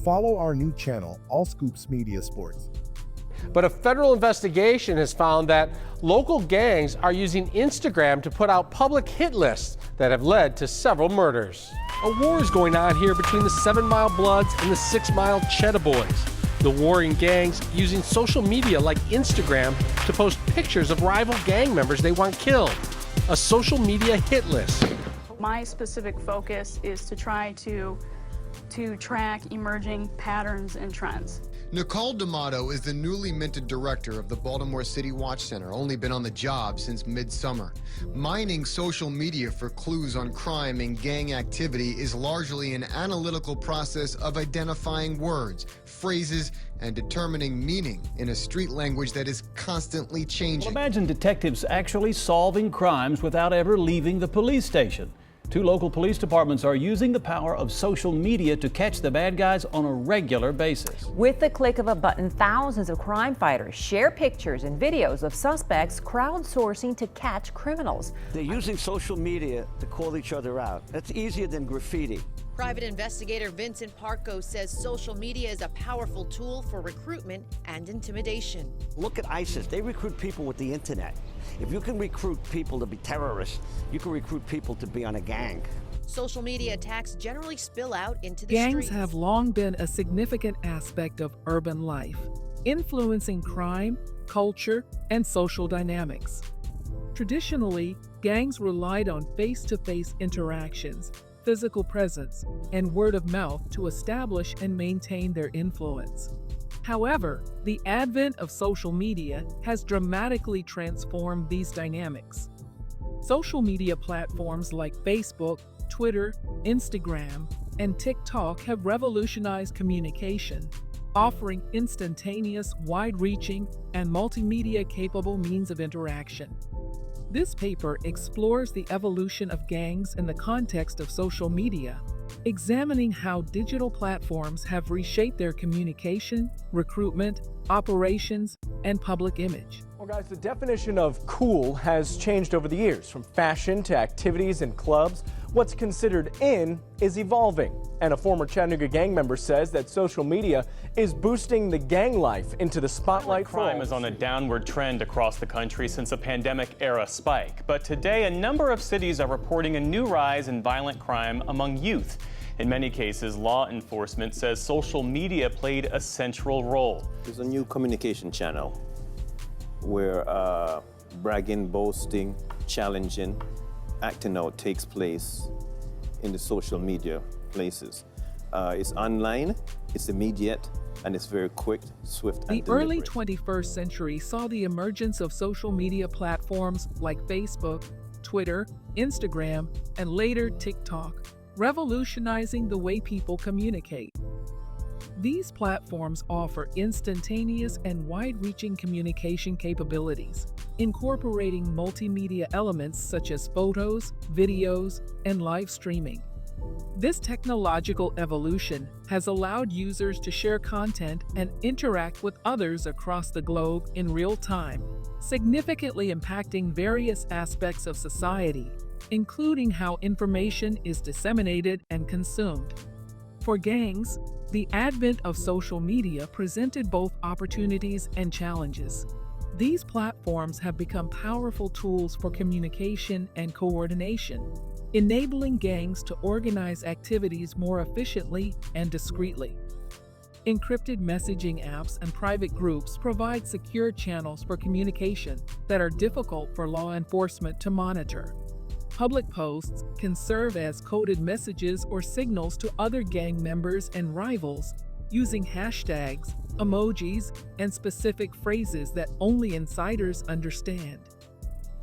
Follow our new channel, All Scoops Media Sports. But a federal investigation has found that local gangs are using Instagram to put out public hit lists that have led to several murders. A war is going on here between the 7 Mile Bloods and the 6 Mile Cheetah Boys. The warring gangs using social media like Instagram to post pictures of rival gang members they want killed. A social media hit list. My specific focus is to try to track emerging patterns and trends. Nicole D'Amato is the newly minted director of the Baltimore City Watch Center, only been on the job since midsummer. Mining social media for clues on crime and gang activity is largely an analytical process of identifying words, phrases, and determining meaning in a street language that is constantly changing. Well, imagine detectives actually solving crimes without ever leaving the police station. 2 local police departments are using the power of social media to catch the bad guys on a regular basis. With the click of a button, thousands of crime fighters share pictures and videos of suspects crowdsourcing to catch criminals. They're using social media to call each other out. That's easier than graffiti. Private investigator Vincent Parco says social media is a powerful tool for recruitment and intimidation. Look at ISIS. They recruit people with the internet. If you can recruit people to be terrorists, you can recruit people to be on a gang. Social media attacks generally spill out into the Gangs streets. have long been a significant aspect of urban life, influencing crime, culture, and social dynamics. Traditionally, gangs relied on face-to-face interactions, physical presence, and word of mouth to establish and maintain their influence. However, the advent of social media has dramatically transformed these dynamics. Social media platforms like Facebook, Twitter, Instagram, and TikTok have revolutionized communication, offering instantaneous, wide-reaching, and multimedia-capable means of interaction. This paper explores the evolution of gangs in the context of social media, examining how digital platforms have reshaped their communication, recruitment, operations, and public image. Well, guys, the definition of cool has changed over the years, from fashion to activities and clubs. What's considered in is evolving, and a former Chattanooga gang member says that social media is boosting the gang life into the spotlight. Crime is on a downward trend across the country since a pandemic-era spike. But today, a number of cities are reporting a new rise in violent crime among youth. In many cases, law enforcement says social media played a central role. There's a new communication channel where bragging, boasting, challenging, acting out takes place in the social media places. It's online, it's immediate, and it's very quick, swift, and The early deliberate. 21st century saw the emergence of social media platforms like Facebook, Twitter, Instagram, and later TikTok, revolutionizing the way people communicate. These platforms offer instantaneous and wide-reaching communication capabilities, incorporating multimedia elements such as photos, videos, and live streaming. This technological evolution has allowed users to share content and interact with others across the globe in real time, significantly impacting various aspects of society, including how information is disseminated and consumed. For gangs, the advent of social media presented both opportunities and challenges. These platforms have become powerful tools for communication and coordination, enabling gangs to organize activities more efficiently and discreetly. Encrypted messaging apps and private groups provide secure channels for communication that are difficult for law enforcement to monitor. Public posts can serve as coded messages or signals to other gang members and rivals using hashtags, emojis, and specific phrases that only insiders understand.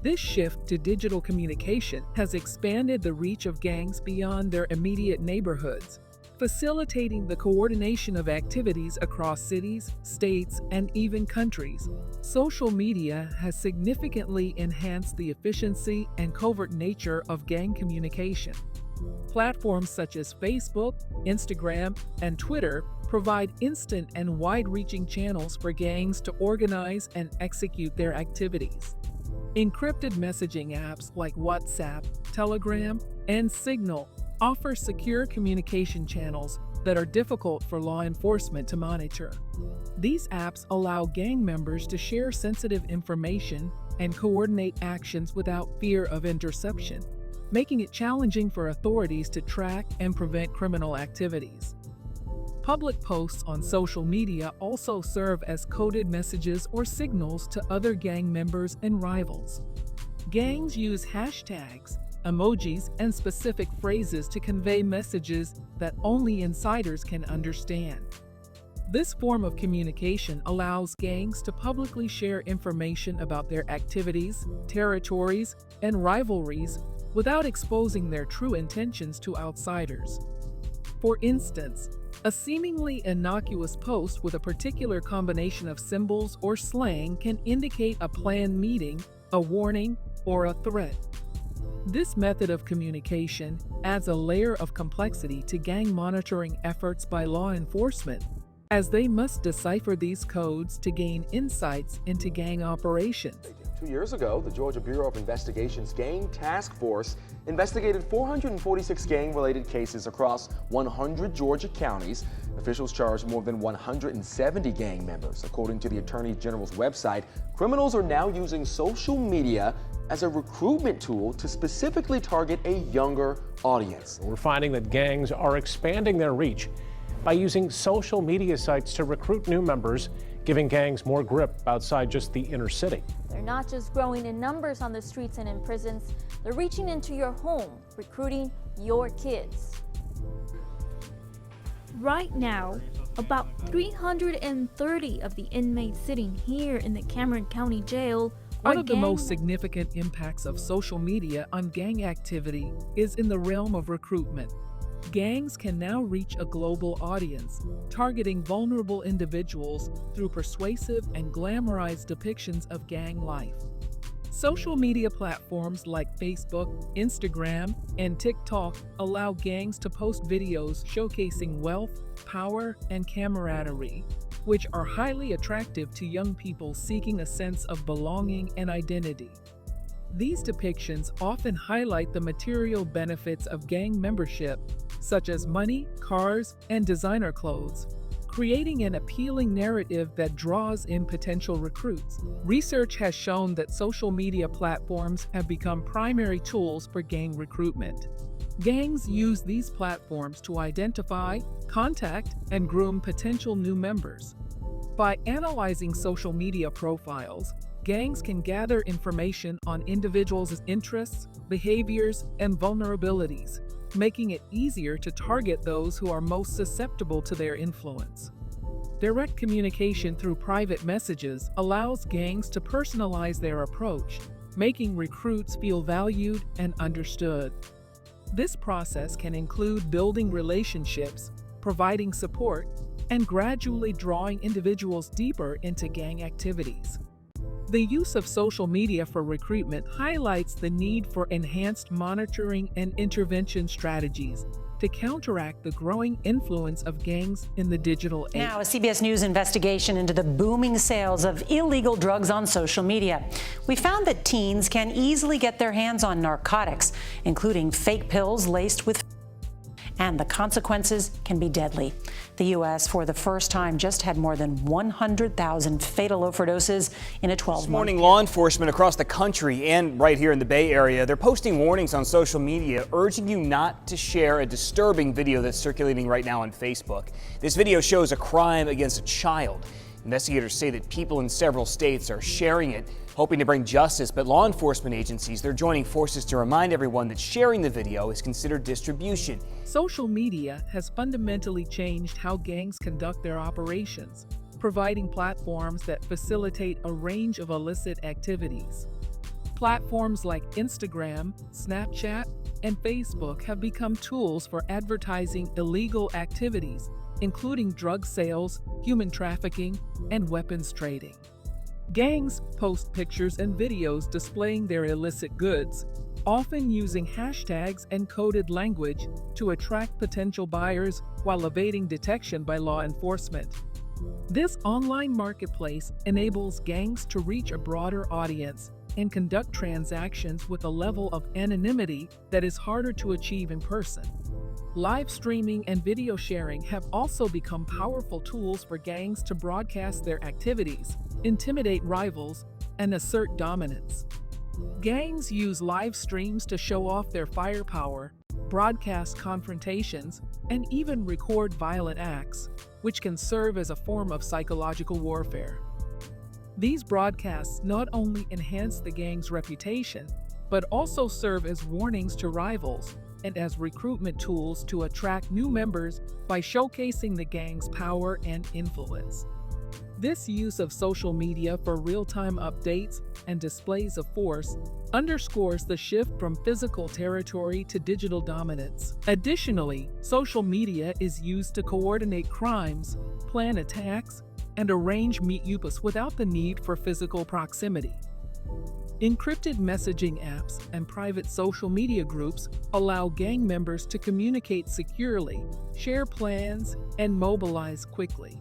This shift to digital communication has expanded the reach of gangs beyond their immediate neighborhoods, facilitating the coordination of activities across cities, states, and even countries. Social media has significantly enhanced the efficiency and covert nature of gang communication. Platforms such as Facebook, Instagram, and Twitter provide instant and wide-reaching channels for gangs to organize and execute their activities. Encrypted messaging apps like WhatsApp, Telegram, and Signal offer secure communication channels that are difficult for law enforcement to monitor. These apps allow gang members to share sensitive information and coordinate actions without fear of interception, making it challenging for authorities to track and prevent criminal activities. Public posts on social media also serve as coded messages or signals to other gang members and rivals. Gangs use hashtags, emojis, and specific phrases to convey messages that only insiders can understand. This form of communication allows gangs to publicly share information about their activities, territories, and rivalries without exposing their true intentions to outsiders. For instance, a seemingly innocuous post with a particular combination of symbols or slang can indicate a planned meeting, a warning, or a threat. This method of communication adds a layer of complexity to gang monitoring efforts by law enforcement, as they must decipher these codes to gain insights into gang operations. 2 years ago, the Georgia Bureau of Investigation's Gang Task Force investigated 446 gang-related cases across 100 Georgia counties. Officials charged more than 170 gang members. According to the Attorney General's website, criminals are now using social media as a recruitment tool to specifically target a younger audience. We're finding that gangs are expanding their reach by using social media sites to recruit new members, giving gangs more grip outside just the inner city. They're not just growing in numbers on the streets and in prisons, they're reaching into your home, recruiting your kids. Right now, about 330 of the inmates sitting here in the Cameron County Jail One of the most significant impacts of social media on gang activity is in the realm of recruitment. Gangs can now reach a global audience, targeting vulnerable individuals through persuasive and glamorized depictions of gang life. Social media platforms like Facebook, Instagram, and TikTok allow gangs to post videos showcasing wealth, power, and camaraderie, which are highly attractive to young people seeking a sense of belonging and identity. These depictions often highlight the material benefits of gang membership, such as money, cars, and designer clothes, creating an appealing narrative that draws in potential recruits. Research has shown that social media platforms have become primary tools for gang recruitment. Gangs use these platforms to identify, contact, and groom potential new members. By analyzing social media profiles, gangs can gather information on individuals' interests, behaviors, and vulnerabilities, making it easier to target those who are most susceptible to their influence. Direct communication through private messages allows gangs to personalize their approach, making recruits feel valued and understood. This process can include building relationships, providing support, and gradually drawing individuals deeper into gang activities. The use of social media for recruitment highlights the need for enhanced monitoring and intervention strategies to counteract the growing influence of gangs in the digital age. Now, a CBS News investigation into the booming sales of illegal drugs on social media. We found that teens can easily get their hands on narcotics, including fake pills laced with, and the consequences can be deadly. The U.S., for the first time, just had more than 100,000 fatal overdoses in a 12-month. This morning, law enforcement across the country and right here in the Bay Area, they're posting warnings on social media urging you not to share a disturbing video that's circulating right now on Facebook. This video shows a crime against a child. Investigators say that people in several states are sharing it, hoping to bring justice, but law enforcement agencies, they're joining forces to remind everyone that sharing the video is considered distribution. Social media has fundamentally changed how gangs conduct their operations, providing platforms that facilitate a range of illicit activities. Platforms like Instagram, Snapchat, and Facebook have become tools for advertising illegal activities, including drug sales, human trafficking, and weapons trading. Gangs post pictures and videos displaying their illicit goods, often using hashtags and coded language to attract potential buyers while evading detection by law enforcement. This online marketplace enables gangs to reach a broader audience, and conduct transactions with a level of anonymity that is harder to achieve in person. Live streaming and video sharing have also become powerful tools for gangs to broadcast their activities, intimidate rivals, and assert dominance. Gangs use live streams to show off their firepower, broadcast confrontations, and even record violent acts, which can serve as a form of psychological warfare. These broadcasts not only enhance the gang's reputation, but also serve as warnings to rivals and as recruitment tools to attract new members by showcasing the gang's power and influence. This use of social media for real-time updates and displays of force underscores the shift from physical territory to digital dominance. Additionally, social media is used to coordinate crimes, plan attacks, and arrange meet-ups without the need for physical proximity. Encrypted messaging apps and private social media groups allow gang members to communicate securely, share plans, and mobilize quickly.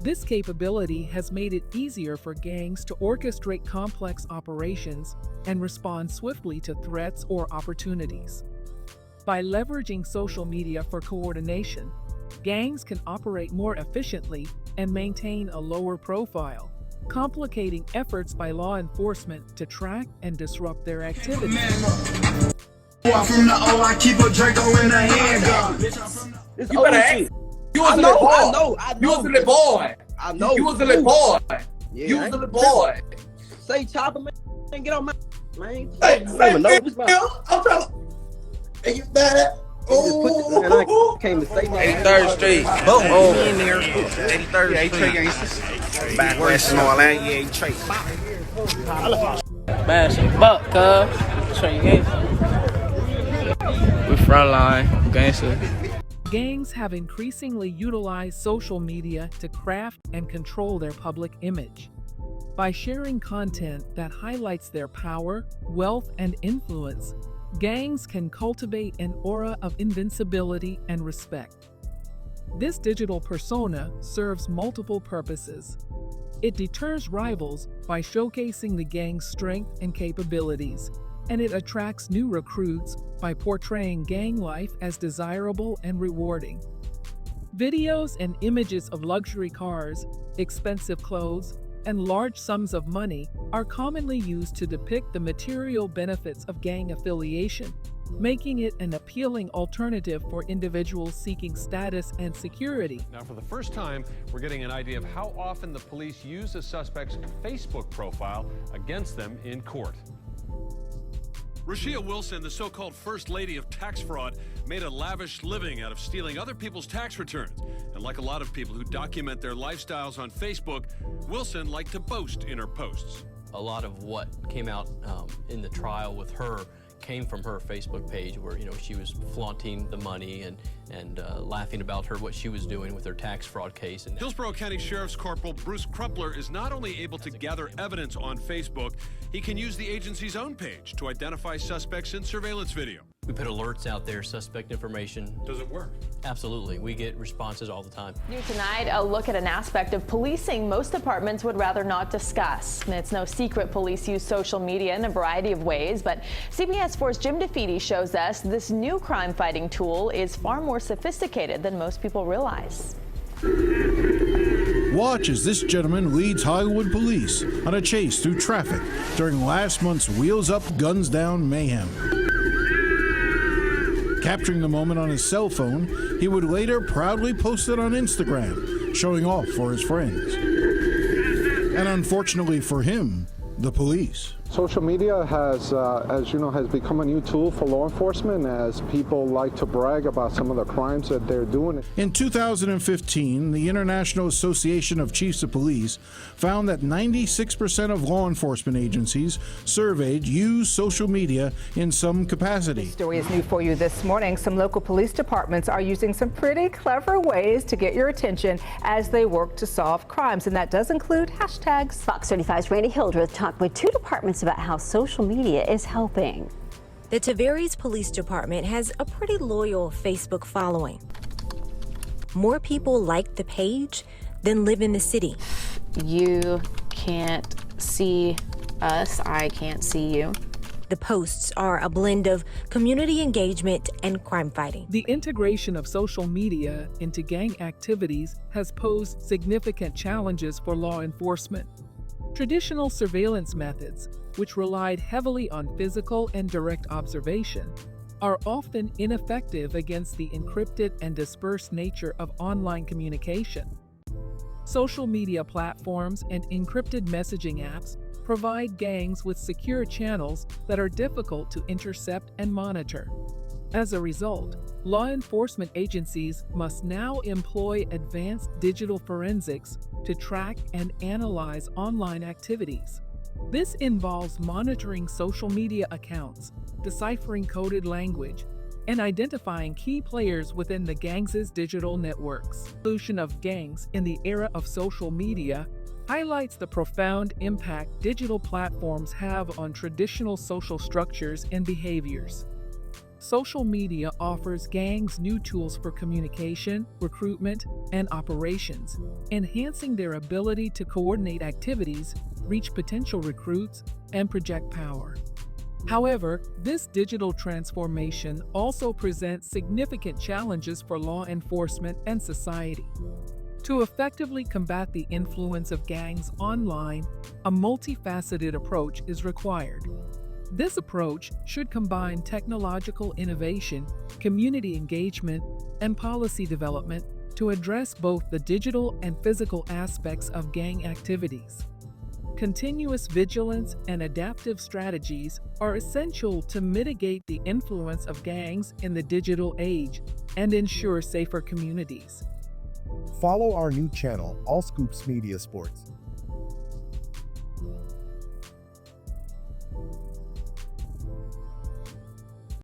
This capability has made it easier for gangs to orchestrate complex operations and respond swiftly to threats or opportunities. By leveraging social media for coordination, gangs can operate more efficiently and maintain a lower profile, complicating efforts by law enforcement to track and disrupt their activities. From the O, I keep a Draco in the handgun. You better ask. You was a little boy. You was a little boy. I know. You was a little boy. Yeah, you was a little boy. Say chopper, man. Get on my man. Hey, I'm trying to. Are you bad? Oh, I came to say my 83rd Street. Oh, in there. 83rd Street. Back west in Orlando. Yeah, he trade. Man, some buck, cuz. Show you gangster. We frontline, gangster. Gangs have increasingly utilized social media to craft and control their public image. By sharing content that highlights their power, wealth, and influence, gangs can cultivate an aura of invincibility and respect. This digital persona serves multiple purposes. It deters rivals by showcasing the gang's strength and capabilities, and it attracts new recruits by portraying gang life as desirable and rewarding. Videos and images of luxury cars, expensive clothes, and large sums of money are commonly used to depict the material benefits of gang affiliation, making it an appealing alternative for individuals seeking status and security. Now, for the first time, we're getting an idea of how often the police use a suspect's Facebook profile against them in court. Rashia Wilson, the so-called first lady of tax fraud, made a lavish living out of stealing other people's tax returns. And like a lot of people who document their lifestyles on Facebook, Wilson liked to boast in her posts. A lot of what came out in the trial with her came from her Facebook page, where she was flaunting the money and laughing about what she was doing with her tax fraud case. And Hillsborough County Sheriff's Corporal Bruce Crumpler is not only able to gather evidence on Facebook, he can use the agency's own page to identify suspects in surveillance video. We put alerts out there, suspect information. Does it work? Absolutely. We get responses all the time. New tonight, a look at an aspect of policing most departments would rather not discuss. And it's no secret police use social media in a variety of ways, but CBS 4's Jim DeFeedy shows us this new crime-fighting tool is far more sophisticated than most people realize. Watch as this gentleman leads Hollywood police on a chase through traffic during last month's Wheels Up, Guns Down mayhem. Capturing the moment on his cell phone, he would later proudly post it on Instagram, showing off for his friends. And unfortunately for him, the police. Social media has, as you know, has become a new tool for law enforcement as people like to brag about some of the crimes that they're doing. In 2015, the International Association of Chiefs of Police found that 96% of law enforcement agencies surveyed use social media in some capacity. This story is new for you this morning. Some local police departments are using some pretty clever ways to get your attention as they work to solve crimes, and that does include hashtags. Fox 35's Randy Hildreth talked with two departments about how social media is helping. The Tavares Police Department has a pretty loyal Facebook following. More people like the page than live in the city. You can't see us, I can't see you. The posts are a blend of community engagement and crime fighting. The integration of social media into gang activities has posed significant challenges for law enforcement. Traditional surveillance methods, which relied heavily on physical and direct observation, are often ineffective against the encrypted and dispersed nature of online communication. Social media platforms and encrypted messaging apps provide gangs with secure channels that are difficult to intercept and monitor. As a result, law enforcement agencies must now employ advanced digital forensics to track and analyze online activities. This involves monitoring social media accounts, deciphering coded language, and identifying key players within the gangs' digital networks. The evolution of gangs in the era of social media highlights the profound impact digital platforms have on traditional social structures and behaviors. Social media offers gangs new tools for communication, recruitment, and operations, enhancing their ability to coordinate activities, reach potential recruits, and project power. However, this digital transformation also presents significant challenges for law enforcement and society. To effectively combat the influence of gangs online, a multifaceted approach is required. This approach should combine technological innovation, community engagement, and policy development to address both the digital and physical aspects of gang activities. Continuous vigilance and adaptive strategies are essential to mitigate the influence of gangs in the digital age and ensure safer communities. Follow our new channel, All Scoops Media Sports,